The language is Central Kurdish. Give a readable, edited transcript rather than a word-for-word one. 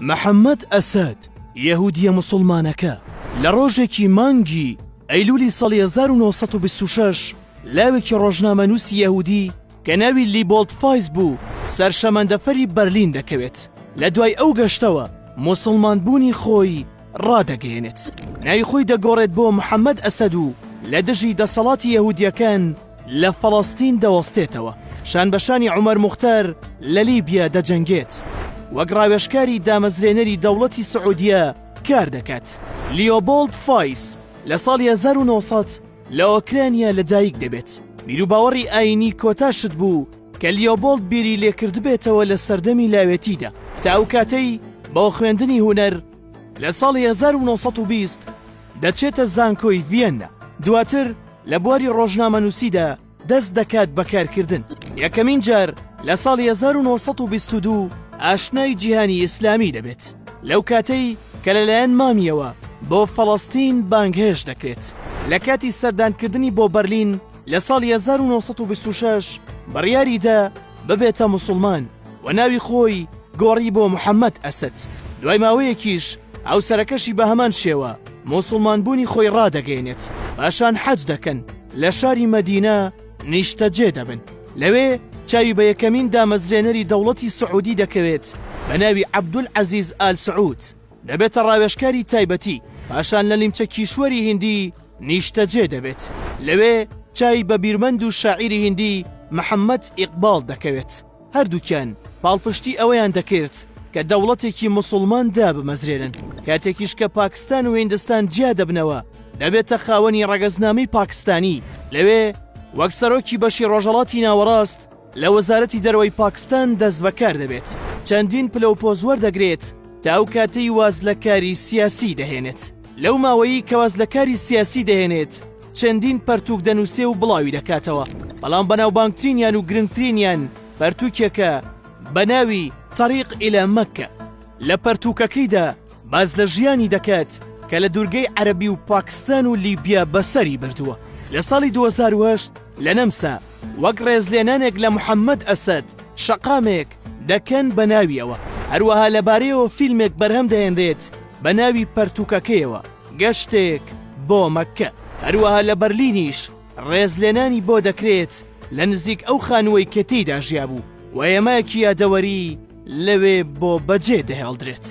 محەممەد ئەسەد یەهودیە موسڵمانەکە لە ڕۆژێکی مانگی ئەیلولی ساڵی 1926 لاوێکی ڕۆژنامەنووسی یەهودی کە ناوی لیبۆلد فایس بوو سەرشەمەندەفەری بەرلین دەکەوێت. لە دوای ئەو گەشتەوە موسڵمانبوونی خۆی ڕادەگەێنێت. ناوی خۆی دەگۆڕێت بۆ محەممەد ئەسەد و لە دژی دەسەڵاتی یەهودیەکان لە فەڵەستین دەوەستێتەوە. شانبەشانی عومەر موختار لە لیبیا دەجەنگێت، وەک ڕاوێژکاری دامەزرێنەری دەوڵەتی سعودیە کار دەکات. لیۆبۆلد فایس لە ساڵی 1900 لە ئۆکرانیا لەدایک دەبێت. بیرروباوەڕی ئاینی کۆتاشت بوو کە لیۆبۆلد بیری لێکردبێتەوە لە سەردەمی لاوێتیدا تا ئەو کاتەی بۆ خوێندنی هونەر لە ساڵی 1920 دەچێتە زانکۆی ڤیەنە. دواتر لە بواری ڕۆژنامەنووسیدا دەست دەکات بەکارکردن. یەکەمین جار لە ساڵی 1922 ئاشنای جیهانی ئیسلامی دەبێت، لەو کاتەی کە لەلایەن مامیەوە بۆ فەڵەستین بانگهێش دەکرێت. لە کاتی سەردانکردنی بۆ بەرلین لە ساڵی 1926 بڕیاریدا ببێتە موسڵمان و ناوی خۆی گۆڕی بۆ محەممەد ئەسەد. دوای ماوەیەکیش ئەوسەرەکەشی بە هەمان شێوە موسڵمانبوونی خۆی ڕادەگەێنێت. پاشان حەج دەکەن، لە شاری مەدینە نیشتەجێ دەبن. لەوێ چاوی بە یەکەمین دامەزرێنەری دەوڵەتی سعودی دەکەوێت بە ناوی عەبدولعەزیز ئال سعود. دەبێتە ڕاوێژکاری تایبەتی. پاشان لە لیمچە کیشوەری هیندی نیشتەجێ دەبێت. لەوێ چاوی بە بیرمەند و شاعیری هیندی محەممەد ئیقبال دەکەوێت. هەردووکیان پاڵپشتی ئەوەیان دەکرد کە دەوڵەتێکی موسڵمان دابمەزرێنن. کاتێکیش کە پاکستان و هیندستان جیا دەبنەوە دەبێتە خاوەنی ڕەگەزنامەی پاکستانی. لەوێ وەک سەرۆکی بەشی ڕۆژهەڵاتی ناوەڕاست لە وەزارەتی دەرەوەی پاکستان دەست بەکار دەبێت. چەندین پلەپۆز وەردەگرێت تا ئەو کاتەی وازلەکاری سیاسی دەهێنێت. لەو ماوەیی کە وازلەکاری سیاسی دەهێنێت چەندین پەرتوک دەنووسێ و بڵاوی دەکاتەوە، بەڵام بەناوبانگترینیان و گرنگترینیان پەرتوکێکە بە ناوی تەریق ئیلە مەککە. لە پەرتوکەکەیدا باز لە ژیانی دەکات کە لە دوورگەی عەرەبی و پاکستان و لیبیا بەسەری بردووە. لە ساڵی 2008 لە نەمسا وەک ڕێزلێنانێک لە محەممەد ئەسەد شەقامێک دەکەن بە ناویەوە. هەروەها لەبارەیەوە فیلمێک بەرهەم دەهێنرێت بە ناوی پەرتوکەکەیەوە، گەشتێک بۆ مەککە. هەروەها لە بەرلینیش ڕێزلێنانی بۆ دەکرێت لە نزیک ئەو خانووەی کە تێیدا ژیابوو و ئێمەیەکی یادەوەری لەوێ بۆ بەجێ دەهێڵدرێت.